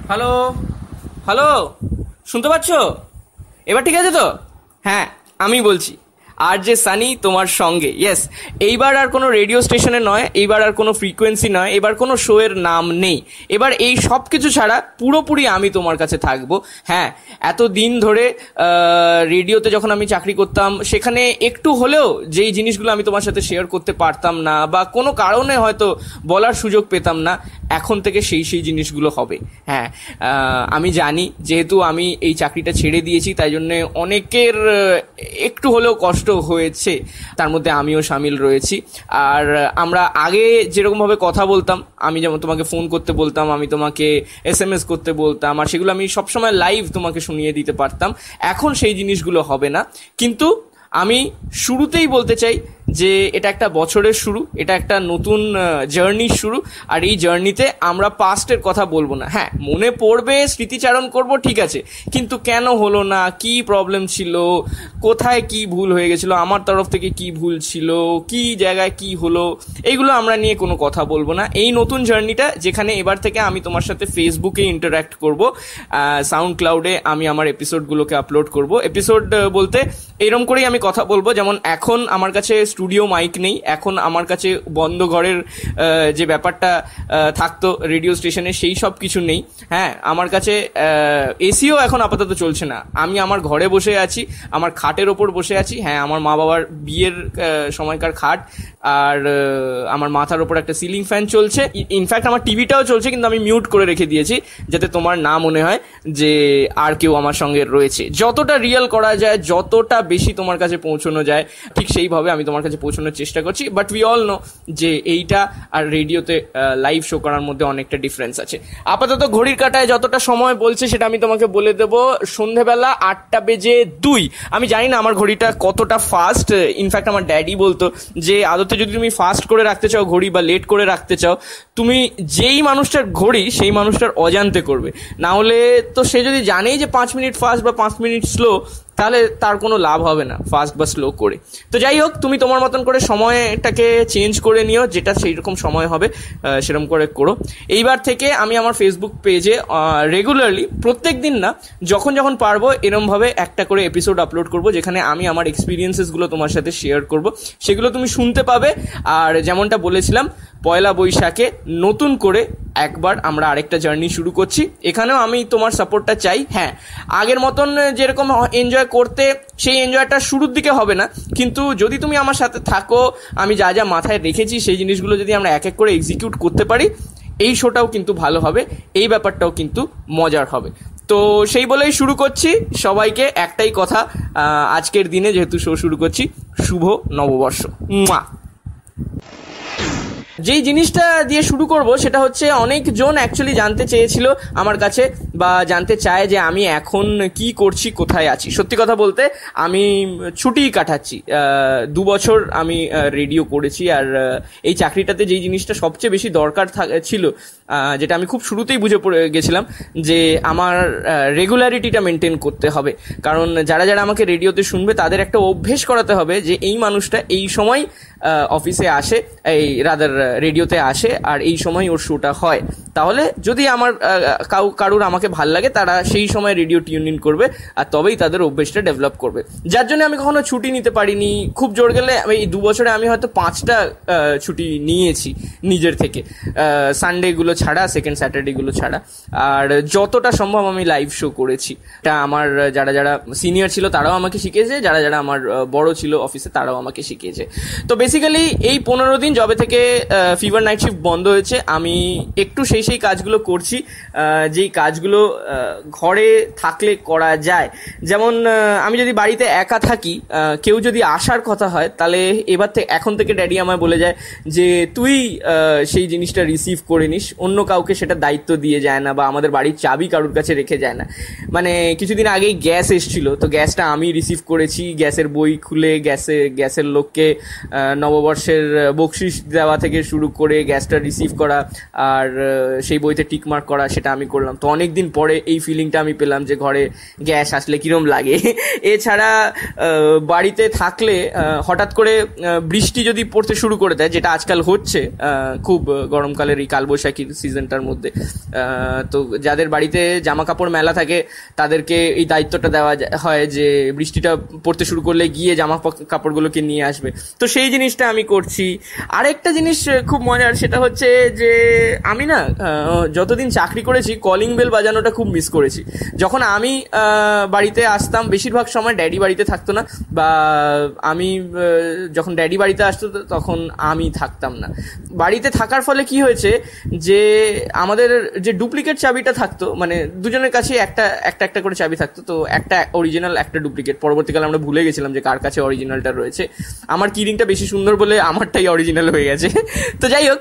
Hello, hello, শুনতে পাচ্ছ? এবার ঠিক আছে তো? হ্যাঁ, আমি বলছি আর যে সানি তোমার সঙ্গে। ইয়েস, এইবার আর কোনো রেডিও স্টেশনে নয়, এইবার আর কোনো ফ্রিকোয়েন্সি নয়, এবার কোনো শো এর নাম নেই। এবার এই সব কিছু ছাড়া পুরোপুরি আমি তোমার কাছে থাকবো। হ্যাঁ, এত দিন ধরে রেডিওতে যখন আমি চাকরি করতাম সেখানে একটু হলেও যেই জিনিসগুলো আমি তোমার সাথে শেয়ার করতে পারতাম না বা কোনো কারণে হয়তো বলার সুযোগ পেতাম না, এখন থেকে সেই জিনিসগুলো হবে। হ্যাঁ, আমি জানি যেহেতু আমি এই চাকরিটা ছেড়ে দিয়েছি তাই জন্য অনেকের একটু হলেও কষ্ট হয়েছে, তার মধ্যে আমিও সামিল রয়েছি। আর আমরা আগে যেরকমভাবে কথা বলতাম, আমি যেমন তোমাকে ফোন করতে বলতাম, আমি তোমাকে SMS করতে বলতাম, আর সেগুলো আমি সবসময় লাইভ তোমাকে শুনিয়ে দিতে পারতাম, এখন সেই জিনিসগুলো হবে না। কিন্তু আমি শুরুতেই বলতে চাই যে এটা একটা বছরের শুরু, এটা একটা নতুন জার্নির শুরু। আর এই জার্নিতে আমরা পাস্টের কথা বলবো না। হ্যাঁ, মনে পড়বে, স্মৃতিচারণ করব, ঠিক আছে, কিন্তু কেন হলো না, কি প্রবলেম ছিল, কোথায় কি ভুল হয়ে গেছিল, আমার তরফ থেকে কি ভুল ছিল, কি জায়গায় কি হলো, এইগুলো আমরা নিয়ে কোনো কথা বলবো না। এই নতুন জার্নিটা যেখানে এবার থেকে আমি তোমার সাথে ফেসবুকে ইন্টারঅ্যাক্ট করব, সাউন্ড ক্লাউডে আমি আমার এপিসোডগুলোকে আপলোড করব। এপিসোড বলতে এরকম করেই আমি কথা বলবো, যেমন এখন আমার কাছে স্টুডিও মাইক নেই, এখন আমার কাছে বন্ধ ঘরের যে ব্যাপারটা থাকতো রেডিও স্টেশনে সেই সব কিছু নেই। হ্যাঁ, আমার কাছে এসিও এখন আপাতত চলছে না, আমি আমার ঘরে বসে আছি, আমার খাটের ওপর বসে আছি। হ্যাঁ, আমার মা বাবার বিয়ের সময়কার খাট, আর আমার মাথার ওপর একটা সিলিং ফ্যান চলছে, ইনফ্যাক্ট আমার টিভিটাও চলছে, কিন্তু আমি মিউট করে রেখে দিয়েছি যাতে তোমার না মনে হয় যে আর কেউ আমার সঙ্গে রয়েছে। যতটা রিয়েল করা যায়, যতটা বেশি তোমার কাছে পৌঁছানো যায়, ঠিক সেইভাবে আমি তোমার কাছে পৌঁছানোর চেষ্টা করছি। বাট উই অল নো যে এইটা আর রেডিওতে লাইভ শো করার মধ্যে অনেকটা ডিফারেন্স আছে। আপাতত ঘড়ির কাঁটায় যতটা সময় বলছে সেটা আমি তোমাকে বলে দেবো, সন্ধেবেলা 8:02। আমি জানি না আমার ঘড়িটা কতটা ফাস্ট, ইনফ্যাক্ট আমার ড্যাডি বলতো যে আদতে যদি তুমি ফাস্ট করে রাখতে চাও ঘড়ি বা লেট করে রাখতে চাও, তুমি যেই মানুষটার ঘড়ি সেই মানুষটার অজান্তে করবে, না হলে তো সে যদি জানেই যে 5 মিনিট ফাস্ট বা 5 মিনিট স্লো, তাহলে তার কোনো লাভ হবে না ফাস্ট বা স্লো করে। তো যাই হোক, তুমি তোমার মতন করে সময়টাকে চেঞ্জ করে নিও, যেটা সেই রকম সময় হবে সেরকম করে করো। এইবার থেকে আমি আমার ফেসবুক পেজে রেগুলারলি, প্রত্যেক দিন না, যখন যখন পারবো এরমভাবে একটা করে এপিসোড আপলোড করব, যেখানে আমি আমার এক্সপিরিয়েন্সেসগুলো তোমার সাথে শেয়ার করব, সেগুলো তুমি শুনতে পাবে। আর যেমনটা বলেছিলাম, পয়লা বৈশাখে নতুন করে একবার আমরা আরেকটা জার্নি শুরু করছি, এখানেও আমি তোমার সাপোর্টটা চাই। হ্যাঁ, আগের মতন যেরকম এনজয় করতে, সেই এনজয়টা শুরুর দিকে হবে না, কিন্তু যদি তুমি আমার সাথে থাকো, আমি যা যা মাথায় রেখেছি সেই জিনিসগুলো যদি আমরা এক এক করে এক্সিকিউট করতে পারি, এই শোটাও কিন্তু ভালো হবে, এই ব্যাপারটাও কিন্তু মজার হবে। তো সেই বলেই শুরু করছি। সবাইকে একটাই কথা, আজকের দিনে যেহেতু শো শুরু করছি, শুভ নববর্ষ। যেই জিনিসটা দিয়ে শুরু করব সেটা হচ্ছে, অনেকজন অ্যাকচুয়ালি জানতে চেয়েছিল আমার কাছে, বা জানতে চায় যে আমি এখন কি করছি, কোথায় আছি। সত্যি কথা বলতে আমি ছুটি কাটাচ্ছি। 2 বছর আমি রেডিও করেছি, আর এই চাকরিটাতে যেই জিনিসটা সবচেয়ে বেশি দরকার ছিল, যেটা আমি খুব শুরুতেই বুঝে পড়ে গেছিলাম, যে আমার রেগুলারিটিটা মেনটেন করতে হবে। কারণ যারা যারা আমাকে রেডিওতে শুনবে তাদের একটা অভ্যেস করাতে হবে যে এই মানুষটা এই সময় অফিসে আসে, এই রাদার রেডিওতে আসে, আর এই সময় ওর শোটা হয়। তাহলে যদি আমার কারুর আমাকে ভাল লাগে, তারা সেই সময় রেডিও টিউন ইন করবে, আর তবেই তাদের অভ্যেসটা ডেভেলপ করবে। যার জন্য আমি কখনো ছুটি নিতে পারিনি। খুব জোর গেলে এই 2 বছরে আমি হয়তো 5টা ছুটি নিয়েছি নিজের থেকে, সানডেগুলো ছাড়া, সেকেন্ড স্যাটারডেগুলো ছাড়া। আর যতটা সম্ভব আমি লাইভ শো করেছি। এটা আমার যারা যারা সিনিয়র ছিল তারাও আমাকে শিখিয়েছে, যারা যারা আমার বড় ছিল অফিসে তারাও আমাকে শিখিয়েছে। তো বেসিক্যালি এই 15 দিন যবে থেকে ফিভার নাইট শিফট বন্ধ হয়েছে, আমি একটু সেই কাজগুলো করছি যেই কাজগুলো ঘরে থাকলে করা যায়। যেমন আমি যদি বাড়িতে একা থাকি, কেউ যদি আসার কথা হয়, তাহলে এখন থেকে ড্যাডি আমায় বলে যায় যে তুই সেই জিনিসটা রিসিভ করে নিস, অন্য কাউকে সেটা দায়িত্ব দিয়ে যায় না, বা আমাদের বাড়ির চাবি কারুর কাছে রেখে যায় না। মানে কিছুদিন আগেই গ্যাস এসেছিল, তো গ্যাসটা আমি রিসিভ করেছি, গ্যাসের বই খুলে গ্যাসের লোককে নববর্ষের বকশিস দেওয়া থেকে শুরু করে গ্যাসটা রিসিভ করা আর সেই বইতে টিকমার্ক করা, সেটা আমি করলাম। তো অনেকদিন পরে এই ফিলিংটা আমি পেলাম যে ঘরে গ্যাস আসলে কিরম লাগে। এছাড়া বাড়িতে থাকলে হঠাৎ করে বৃষ্টি যদি পড়তে শুরু করে দেয়, যেটা আজকাল হচ্ছে খুব গরমকালের এই কালবৈশাখীর সিজনটার মধ্যে, তো যাদের বাড়িতে জামা কাপড় মেলা থাকে তাদেরকে এই দায়িত্বটা দেওয়া হয় যে বৃষ্টিটা পড়তে শুরু করলে গিয়ে জামা কাপড়গুলোকে নিয়ে আসবে। তো সেই জিনিসটা আমি করছি। আরেকটা জিনিস খুব মজার, সেটা হচ্ছে যে আমি না যতদিন চাকরি করেছি কলিং বেল বাজানোটা খুব মিস করেছি। যখন আমি বাড়িতে আসতাম, বেশিরভাগ সময় ড্যাডি বাড়িতে থাকতো না, বা আমি যখন ড্যাডি বাড়িতে আসতো তখন আমি থাকতাম না। বাড়িতে থাকার ফলে কি হয়েছে যে আমাদের যে ডুপ্লিকেট চাবিটা থাকতো, মানে দুজনের কাছে একটা একটা করে চাবি থাকতো, তো একটা অরিজিনাল একটা ডুপ্লিকেট। পরবর্তীকালে আমরা ভুলে গেছিলাম যে কার কাছে অরিজিনালটা রয়েছে। আমার কিরিংটা বেশি সুন্দর বলে আমারটাই অরিজিনাল হয়ে গেছে। তো যাই হোক,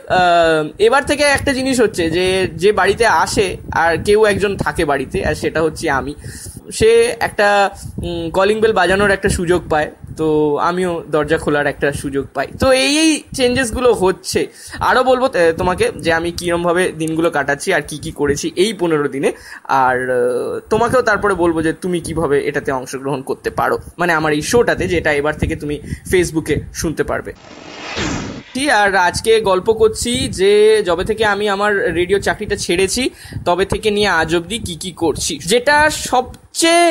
এবার থেকে একটা জিনিস হচ্ছে যে যে বাড়িতে আসে আর কেউ একজন থাকে বাড়িতে, আর সেটা হচ্ছে আমি। সে একটা কলিং বেল বাজানোর একটা সুযোগ পায়, তো আমিও দরজা খোলার একটা সুযোগ পাই। তো এই চেঞ্জেসগুলো হচ্ছে। আরও বলবো তোমাকে যে আমি কীরমভাবে দিনগুলো কাটাচ্ছি আর কি করেছি এই 15 দিনে, আর তোমাকেও তারপরে বলবো যে তুমি কিভাবে এটাতে অংশগ্রহণ করতে পারো, মানে আমার এই শোটাতে, যেটা এবার থেকে তুমি ফেসবুকে শুনতে পারবে। আর আজকে গল্প করছি যে যবে থেকে আমি আমার রেডিও চাকরিটা ছেড়েছি তবে থেকে নিয়ে আজ অব্দি কি করছি। যেটা সবচেয়ে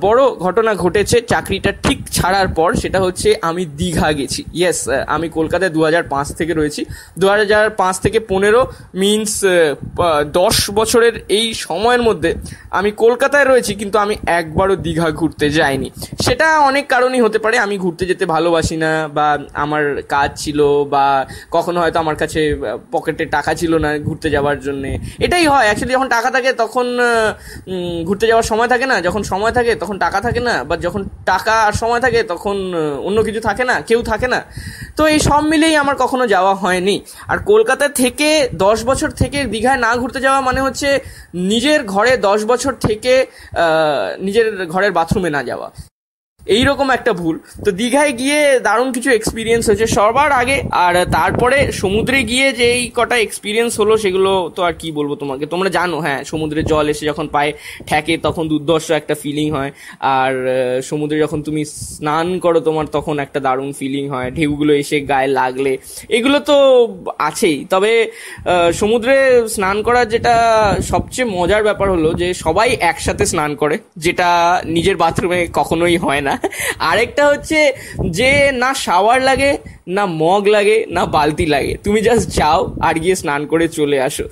বড় ঘটনা ঘটেছে চাকরিটা ঠিক ছাড়ার পর, সেটা হচ্ছে আমি দীঘা গেছি। ইয়েস, আমি কলকাতায় 2005 থেকে রয়েছি। 2005 থেকে 15 মিনস 10 বছরের এই সময়ের মধ্যে আমি কলকাতায় রয়েছি, কিন্তু আমি একবারও দীঘা ঘুরতে যাইনি। সেটা অনেক কারণই হতে পারে। আমি ঘুরতে যেতে ভালোবাসি না, বা আমার কাজ ছিল, বা কখনো হয়তো আমার কাছে পকেটে টাকা ছিল না ঘুরতে যাওয়ার জন্যে। এটাই হয় অ্যাকচুয়ালি, যখন টাকা থাকে তখন ঘুরতে যাওয়ার সময় থাকে না, যখন সময় থাকে তখন টাকা থাকে না, বা যখন টাকা আর সময় থাকে তখন অন্য কিছু থাকে না, কেউ থাকে না। তো এই সব মিলেই আমার কখনো যাওয়া হয়নি। আর কলকাতা থেকে 10 বছর থেকে দীঘায় না ঘুরতে যাওয়া মানে হচ্ছে নিজের ঘরে 10 বছর থেকে নিজের ঘরের বাথরুমে না যাওয়া, এইরকম একটা ভুল। তো দীঘায় গিয়ে দারুণ কিছু এক্সপিরিয়েন্স হয়েছে সবার আগে, আর তারপরে সমুদ্রে গিয়ে যে এই কটা এক্সপিরিয়েন্স হলো সেগুলো তো আর কি বলবো তোমাকে, তোমরা জানো। হ্যাঁ, সমুদ্রের জল এসে যখন পায়ে ঠেকে তখন দুর্ধর্ষ একটা ফিলিং হয়, আর সমুদ্রে যখন তুমি স্নান করো তোমার তখন একটা দারুণ ফিলিং হয়, ঢেউগুলো এসে গায়ে লাগলে, এগুলো তো আছেই। তবে সমুদ্রে স্নান করার যেটা সবচেয়ে মজার ব্যাপার হলো যে সবাই একসাথে স্নান করে, যেটা নিজের বাথরুমে কখনোই হয় না। আরেকটা হচ্ছে যে না শাওয়ার লাগে, না মগ লাগে, না বালতি লাগে, তুমি জাস্ট যাও আর গিয়ে স্নান করে চলে আসো।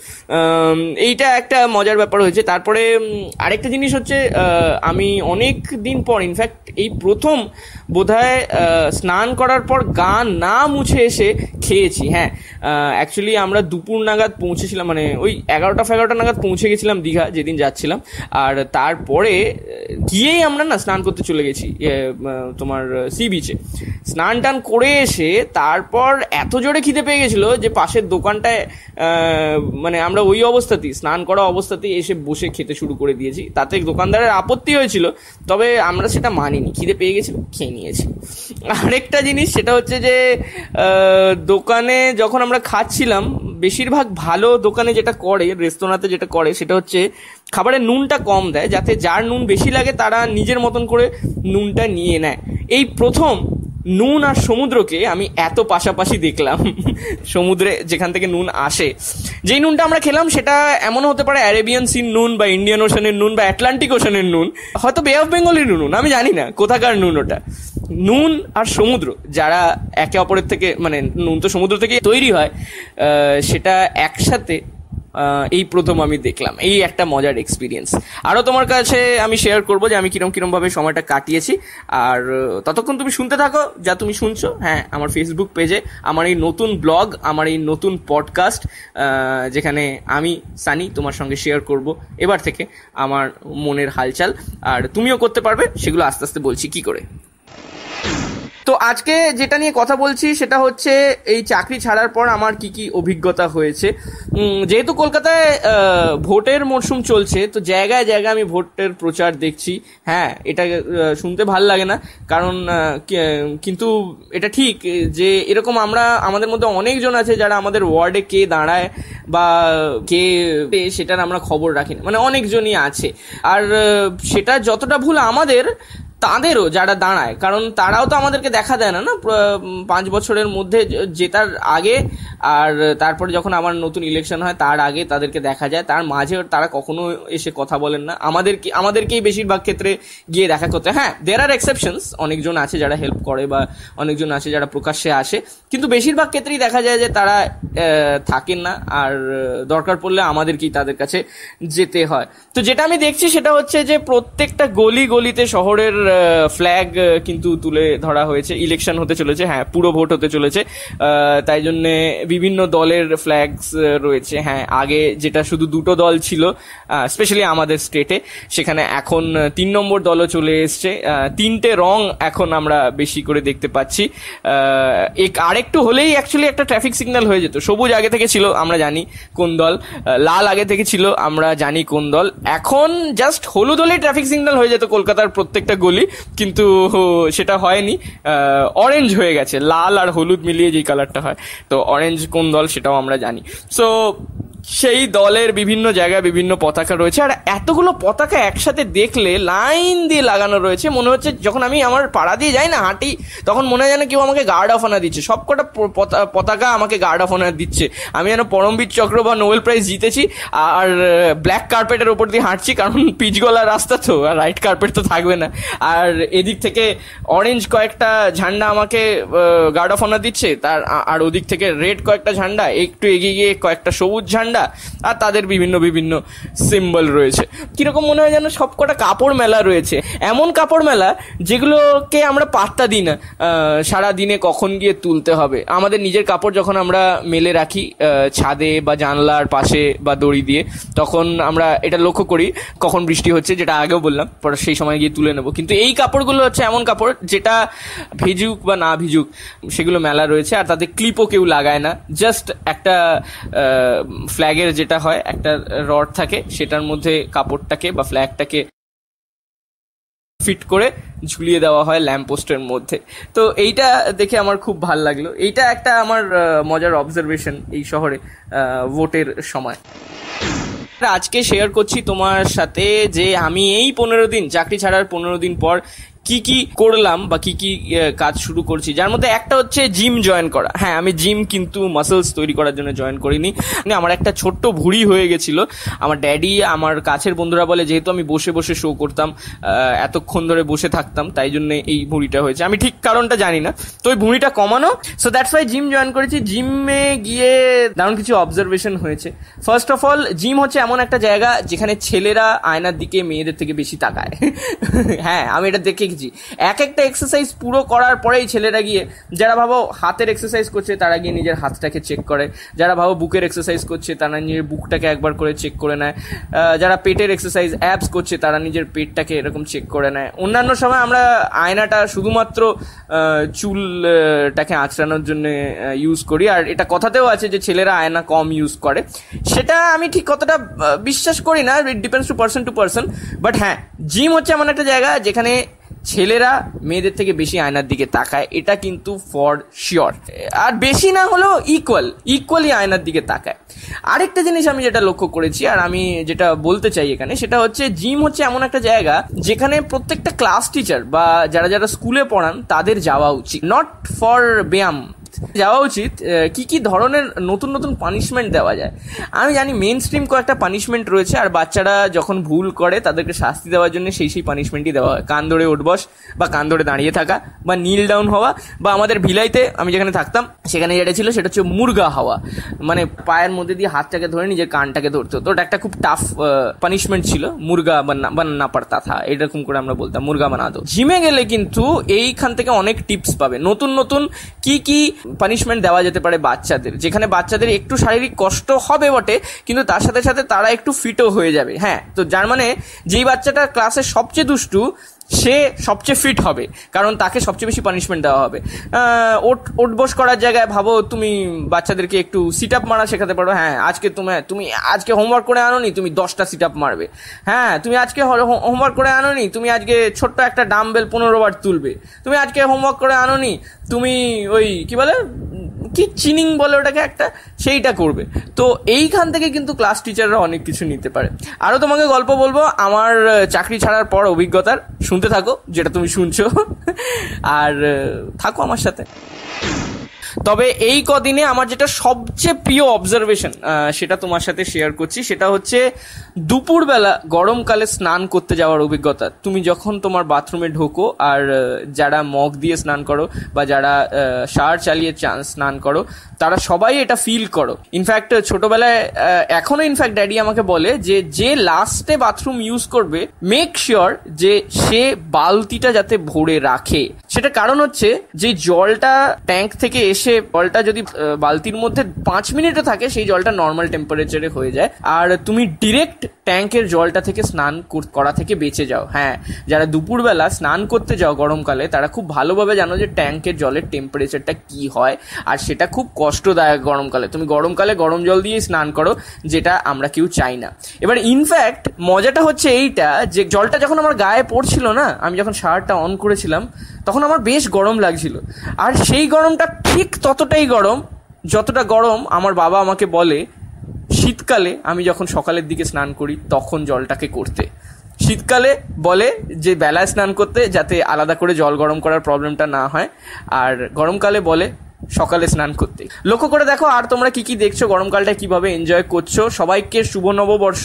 এইটা একটা মজার ব্যাপার হয়েছে। তারপরে আরেকটা জিনিস হচ্ছে, আমি অনেক দিন পর, ইনফ্যাক্ট এই প্রথম বোধহয় স্নান করার পর গা না মুছে এসে খেয়েছি। হ্যাঁ, অ্যাকচুয়ালি আমরা দুপুর নাগাদ পৌঁছেছিলাম, মানে ওই 11টা নাগাদ পৌঁছে গেছিলাম দীঘা যেদিন যাচ্ছিলাম, আর তারপরে গিয়েই আমরা না স্নান করতে চলে গেছি তোমার সি বিচে। স্নান টান করে এসে তারপর এত জোরে খিদে পেয়ে গেছিলো যে পাশের দোকানটায়, মানে আমরা ওই অবস্থাতেই, স্নান করা অবস্থাতেই এসে বসে খেতে শুরু করে দিয়েছি। তাতে দোকানদারের আপত্তি হয়েছিল, তবে আমরা সেটা মানিনি, খিদে পেয়ে গেছিল, খেয়ে নিয়েছি। আরেকটা জিনিস সেটা হচ্ছে যে দোকানে যখন আমরা খাচ্ছিলাম, বেশিরভাগ ভালো দোকানে যেটা করে, রেস্তোরাঁতে যেটা করে, সেটা হচ্ছে খাবারের নুনটা কম দেয়, যাতে যার নুন বেশি লাগে তারা নিজের মতন করে নুনটা নিয়ে নেয়। এই প্রথম নুন আর সমুদ্রকে আমি এত পাশাপাশি দেখলাম। সমুদ্রে যেখান থেকে নুন আসে, যেই নুনটা আমরা খেলাম সেটা এমন হতে পারে অ্যারেবিয়ান সির নুন, বা ইন্ডিয়ান ওশানের নুন, বা অ্যাটলান্টিক ওশানের নুন, হয়তো বে অফ বেঙ্গলের নুন, আমি জানি না কোথাকার নুন ওটা। নুন আর সমুদ্র যারা একে অপরের থেকে, মানে নুন তো সমুদ্র থেকে তৈরি হয়, সেটা একসাথে এই প্রথম আমি দেখলাম। এই একটা মজার এক্সপিরিয়েন্স। আরও তোমার কাছে আমি শেয়ার করবো যে আমি কিরমভাবে সময়টা কাটিয়েছি। আর ততক্ষণ তুমি শুনতে থাকো যা তুমি শুনছো। হ্যাঁ, আমার ফেসবুক পেজে আমার এই নতুন ব্লগ, আমার এই নতুন পডকাস্ট, যেখানে আমি সানি তোমার সঙ্গে শেয়ার করব এবার থেকে আমার মনের হালচাল, আর তুমিও করতে পারবে সেগুলো আস্তে আস্তে বলছি কি করে। তো আজকে যেটা নিয়ে কথা বলছি সেটা হচ্ছে এই চাকরি ছাড়ার পর আমার কি কি অভিজ্ঞতা হয়েছে। যেহেতু কলকাতায় ভোটের মরশুম চলছে, তো জায়গায় জায়গায় আমি ভোটের প্রচার দেখছি। হ্যাঁ, এটা শুনতে ভাল লাগে না, কারণ কিন্তু এটা ঠিক যে এরকম আমাদের মধ্যে অনেকজন আছে যারা আমাদের ওয়ার্ডে কে দাঁড়ায় বা কে সেটার আমরা খবর রাখি না, মানে অনেকজনই আছে। আর সেটা যতটা ভুল আমাদের, তাদেরও যারা দাঁড়ায়, কারণ তারাও তো আমাদেরকে দেখা দেয় না 5 বছরের মধ্যে জেতার আগে, আর তারপরে যখন আমার নতুন ইলেকশন হয় তার আগে তাদেরকে দেখা যায়, তার মাঝে তারা কখনো এসে কথা বলেন না। আমাদেরকেই বেশিরভাগ ক্ষেত্রে গিয়ে দেখা করতে। হ্যাঁ, দেয়ার আর এক্সেপশনস, অনেকজন আছে যারা হেল্প করে বা অনেকজন আছে যারা প্রকাশ্যে আসে, কিন্তু বেশিরভাগ ক্ষেত্রেই দেখা যায় যে তারা থাকেন না, আর দরকার পড়লে আমাদেরকেই তাদের কাছে যেতে হয়। তো যেটা আমি দেখছি সেটা হচ্ছে যে প্রত্যেকটা গলি গলিতে শহরের ফ্ল্যাগ কিন্তু তুলে ধরা হয়েছে। ইলেকশন হতে চলেছে, হ্যাঁ পুরো ভোট হতে চলেছে, তাই জন্যে বিভিন্ন দলের ফ্ল্যাগস রয়েছে। হ্যাঁ, আগে যেটা শুধু 2টো দল ছিল স্পেশালি আমাদের স্টেটে, সেখানে এখন 3 নম্বর দলও চলে এসছে। 3টে রং এখন আমরা বেশি করে দেখতে পাচ্ছি। আরেকটু হলেই অ্যাকচুয়ালি একটা ট্রাফিক সিগন্যাল হয়ে যেত। সবুজ আগে থেকে ছিল, আমরা জানি কোন দল, লাল আগে থেকে ছিল, আমরা জানি কোন দল। এখন জাস্ট হলুদ হলেই ট্রাফিক সিগন্যাল হয়ে যেত কলকাতার প্রত্যেকটা গলি, কিন্তু সেটা হয়নি, অরেঞ্জ হয়ে গেছে। লাল আর হলুদ মিলিয়ে যেই কালারটা হয়, তো অরেঞ্জ কোন দল সেটাও আমরা জানি। সো সেই দলের বিভিন্ন জায়গায় বিভিন্ন পতাকা রয়েছে, আর এতগুলো পতাকা একসাথে দেখলে লাইন দিয়ে লাগানো রয়েছে, মনে হচ্ছে যখন আমি আমার পাড়া দিয়ে যাই না, হাঁটি, তখন মনে হয় যেন কেউ আমাকে গার্ড অফ অনার দিচ্ছে। সবকটা পতাকা আমাকে গার্ড অফ অনার দিচ্ছে, আমি যেন পরমবীর চক্র বা নোবেল প্রাইজ জিতেছি, আর ব্ল্যাক কার্পেটের ওপর দিয়ে হাঁটছি, কারণ পিচগলা রাস্তা তো, আর রাইট কার্পেট তো থাকবে না। আর এদিক থেকে অরেঞ্জ কয়েকটা ঝান্ডা আমাকে গার্ড অফ অনার দিচ্ছে, আর ওদিক থেকে রেড কয়েকটা ঝান্ডা, একটু এগিয়ে গিয়ে কয়েকটা সবুজ ঝান্ডা, আর তাদের বিভিন্ন বিভিন্ন সিম্বল রয়েছে। কিরকম মনে হয় যেন সবকটা কাপড় মেলা রয়েছে, এমন কাপড় মেলা যেগুলোকে আমরা পাত্তা দিই না সারা দিনে কখন গিয়ে তুলতে হবে। আমাদের নিজের কাপড় যখন আমরা মেলে রাখি ছাদে বা জানলার পাশে বা দড়ি দিয়ে, তখন আমরা এটা লক্ষ্য করি কখন বৃষ্টি হচ্ছে, যেটা আগেও বললাম, পরে সেই সময় গিয়ে তুলে নেবো। কিন্তু এই কাপড়গুলো হচ্ছে এমন কাপড় যেটা ভিজুক বা না ভিজুক সেগুলো মেলা রয়েছে, আর তাতে ক্লিপও কেউ লাগায় না। জাস্ট একটা ফ্ল্যাগের যেটা হয়, একটা রড থাকে, সেটার মধ্যে কাপড়টাকে বা ফ্ল্যাগটাকে ফিট করে ঝুলিয়ে দেওয়া হয় ল্যাম্প পোস্টের মধ্যে। তো এইটা দেখে আমার খুব ভাল লাগলো। এইটা একটা আমার মজার অবজারভেশন এই শহরে ভোটের সময়। আজকে শেয়ার করছি তোমার সাথে যে আমি এই 15 দিন, চাকরি ছাড়ার 15 দিন পর কি কি করলাম বা কি কি কাজ শুরু করছি, যার মধ্যে একটা হচ্ছে জিম জয়েন করা। হ্যাঁ, আমি জিম কিন্তু মাসলস তৈরি করার জন্য জয়েন করিনি। আমার একটা ছোট্ট ভুঁড়ি হয়ে গেছিল। আমার ড্যাডি, আমার কাছের বন্ধুরা বলে যেহেতু আমি বসে বসে শো করতাম, এতক্ষণ ধরে বসে থাকতাম, তাই জন্য এই ভুঁড়িটা হয়েছে। আমি ঠিক কারণটা জানি না, তো ওই ভুঁড়িটা কমানো, so that's why gym join করেছি। জিমে গিয়ে দারুণ কিছু অবজারভেশন হয়েছে। ফার্স্ট অফ অল, জিম হচ্ছে এমন একটা জায়গা যেখানে ছেলেরা আয়নার দিকে মেয়েদের থেকে বেশি তাকায়। হ্যাঁ, আমি এটা দেখে এক একটা এক্সারসাইজ পুরো করার পরেই ছেলেরা গিয়ে, যারা ভাবো হাতের এক্সারসাইজ করছে তারা গিয়ে নিজের হাতটাকে চেক করে, যারা ভাবো বুকের এক্সারসাইজ করছে তারা নিজের বুকটাকে একবার করে চেক করে নেয়, যারা পেটের এক্সারসাইজ অ্যাবস করছে তারা নিজের পেটটাকে এরকম চেক করে নেয়। অন্যান্য সময় আমরা আয়নাটা শুধুমাত্র চুলটাকে আঁচড়ানোর জন্য ইউজ করি, আর এটা কথাতেও আছে যে ছেলেরা আয়না কম ইউজ করে। সেটা আমি ঠিক কতটা বিশ্বাস করি না, it depends to person. But হ্যাঁ, জিম হচ্ছে এমন একটা জায়গা যেখানে ছেলেরা মেয়েদের থেকে বেশি আয়নার দিকে তাকায়, এটা কিন্তু ফর শিওর। আর বেশি না হলেও ইকুয়ালি আয়নার দিকে তাকায়। আরেকটা জিনিস আমি যেটা লক্ষ্য করেছি, আর আমি যেটা বলতে চাই এখানে, সেটা হচ্ছে জিম হচ্ছে এমন একটা জায়গা যেখানে প্রত্যেকটা ক্লাস টিচার বা যারা যারা স্কুলে পড়ান তাদের যাওয়া উচিত, নট ফর ব্যায়াম, যাওয়া উচিত। কি কি ধরনের নতুন নতুন পানিশমেন্ট দেওয়া যায়। আমি জানি মেইন স্ট্রিম কয়েকটা পানিশমেন্ট রয়েছে, আর বাচ্চারা যখন ভুল করে তাদেরকে শাস্তি দেওয়ার জন্য সেই পানিশমেন্টই দেওয়া হয়। কান ধরে উঠবস, বা কান ধরে দাঁড়িয়ে থাকা, বা নীল ডাউন হওয়া, বা আমাদের ভিলাইতে আমি যেখানে থাকতাম সেখানে যেটা ছিল সেটা হচ্ছে মুরগা হওয়া, মানে পায়ের মধ্যে দিয়ে হাতটাকে ধরে নিজের কানটাকে ধরতে হতো। ওটা একটা খুব টাফ পানিশমেন্ট ছিল। মুরগা বান্না পারতা থা, এরকম করে আমরা বলতাম, মুরগা বানা দো। জিমে গেলে কিন্তু এইখান থেকে অনেক টিপস পাবে, নতুন নতুন কি কি পানিশমেন্ট দেওয়া যেতে পারে বাচ্চাদের, যেখানে বাচ্চাদের একটু শারীরিক কষ্ট হবে বটে, কিন্তু তার সাথে সাথে তারা একটু ফিটও হয়ে যাবে। হ্যাঁ, তো যার মানে যেই বাচ্চাটা ক্লাসের সবচেয়ে দুষ্টু সে সবচেয়ে ফিট হবে, কারণ তাকে সবচেয়ে বেশি পানিশমেন্ট দেওয়া হবে। ওট বস করার জায়গায় ভাবো তুমি বাচ্চাদেরকে একটু সিট আপ মারা শেখাতে পারো। হ্যাঁ, তুমি আজকে হোমওয়ার্ক করে আনোনি, তুমি 10টা সিট আপ মারবে। হ্যাঁ, তুমি আজকে হোমওয়ার্ক করে আনোনি, তুমি আজকে ছোট্ট একটা ডাম্বেল 15 বার তুলবে। তুমি আজকে হোমওয়ার্ক করে আনোনি, তুমি ওই কি বলে কি চিনিং বলে ওটাকে একটা, সেইটা করবে। তো এইখান থেকে কিন্তু ক্লাস টিচাররা অনেক কিছু নিতে পারে। আরও তোমাকে গল্প বলবো আমার চাকরি ছাড়ার পর অভিজ্ঞতার, শুনতে থাকো যেটা তুমি শুনছো, আর থাকো আমার সাথে। তবে এই কদিনে আমার যেটা সবচেয়ে প্রিয় অবজারভেশন সেটা তোমার সাথে শেয়ার করছি, সেটা হচ্ছে দুপুরবেলা গরমকালে স্নান করতে যাওয়ার অভিজ্ঞতা। তুমি যখন তোমার বাথরুমে ঢোকো, আর যারা মগ দিয়ে স্নান করো বা যারা শাওয়ার চালিয়ে স্নান করো, তারা সবাই এটা ফিল করো। ইনফ্যাক্ট ছোটবেলায়, এখনো ইনফ্যাক্ট ড্যাডি আমাকে বলে যে লাস্টে বাথরুম ইউজ করবে, মেক শিওর যে সে বালতিটা যাতে ভরে রাখে। সেটা কারণ হচ্ছে যে জলটা ট্যাঙ্ক থেকে এসে জলটা যদি বালতির মধ্যে 5 মিনিটও থাকে, সেই জলটা নর্মাল টেম্পারেচারে হয়ে যায়, আর তুমি ডিরেক্ট ট্যাঙ্কের জলটা থেকে স্নান করা থেকে বেঁচে যাও। হ্যাঁ, যারা দুপুরবেলা স্নান করতে যাও গরমকালে, তারা খুব ভালোভাবে জানো যে ট্যাঙ্কের জলের টেম্পারেচারটা কি হয়, আর সেটা খুব কষ্টদায়ক গরমকালে। তুমি গরমকালে গরম জল দিয়ে স্নান করো, যেটা আমরা কেউ চাই না। এবার ইনফ্যাক্ট মজাটা হচ্ছে এইটা, যে জলটা যখন আমার গায়ে পড়ছিল না, আমি যখন শাওয়ারটা অন করেছিলাম, তখন আমার বেশ গরম লাগছিল। আর সেই গরমটা ঠিক ততটাই গরম যতটা গরম আমার বাবা আমাকে বলে শীতকালে আমি যখন সকালের দিকে স্নান করি তখন জলটাকে করতে। শীতকালে বলে যে বেলায় স্নান করতে, যাতে আলাদা করে জল গরম করার প্রবলেমটা না হয়, আর গরমকালে বলে সকালে স্নান করতে। লক্ষ্য করে দেখো আর তোমরা কি কি দেখছো, গরমকালটা কিভাবে এনজয় করছো। সবাইকে শুভ নববর্ষ,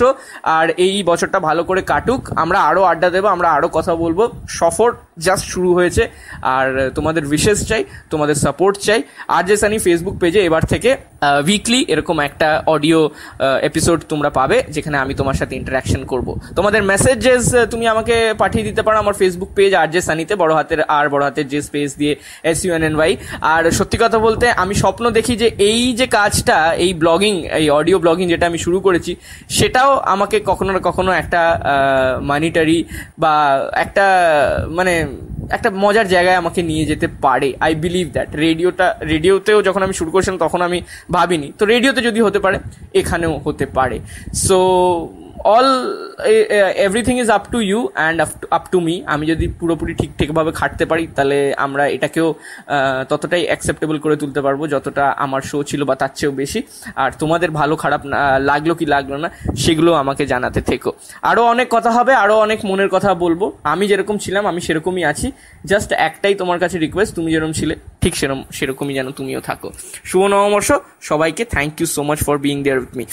আর এই বছরটা ভালো করে কাটুক। আমরা আরো আড্ডা দেবো, আমরা আরো কথা বলবো। সফর জাস্ট শুরু হয়েছে, আর তোমাদের উইশেস চাই, তোমাদের সাপোর্ট চাই। আরজে সানি ফেসবুক পেজে এবার থেকে উইকলি এরকম একটা অডিও এপিসোড তোমরা পাবে, যেখানে আমি তোমার সাথে ইন্টারাকশন করব। তোমাদের মেসেজেস তুমি আমাকে পাঠিয়ে দিতে পারো আমার ফেসবুক পেজ আরজে সানিতে, বড় হাতের আর বড় হাতের যে স্পেস দিয়ে SUNNY। আর সত্যি কথা বলতে আমি স্বপ্ন দেখি যে এই যে কাজটা, এই ব্লগিং, এই অডিও ব্লগিং যেটা আমি শুরু করেছি, সেটাও আমাকে কখনো না কখনো একটা মানিটারি বা একটা মানে একটা মজার জায়গায় আমাকে নিয়ে যেতে পারে। I believe that. রেডিওতেও যখন আমি শুরু করেছিলাম তখন আমি ভাবিনি, তো রেডিওতে যদি হতে পারে এখানেও হতে পারে। So everything is up to you and up to me. আমি যদি পুরোপুরি ঠিকঠাকভাবে খাটতে পারি, তাহলে আমরা এটাকেও ততটাই অ্যাকসেপ্টেবল করে তুলতে পারবো যতটা আমার শো ছিল, বা তার চেয়েও বেশি। আর তোমাদের ভালো খারাপ লাগলো কি লাগলো না, সেগুলো আমাকে জানাতে থেকো। আরও অনেক কথা হবে, আরও অনেক মনের কথা বলবো। আমি যেরকম ছিলাম আমি সেরকমই আছি। জাস্ট একটাই তোমার কাছে রিকোয়েস্ট, তুমি যেরকম ছিলে ঠিক সেরকমই যেন তুমিও থাকো। শুভ নববর্ষ সবাইকে। Thank you so much for being there with me.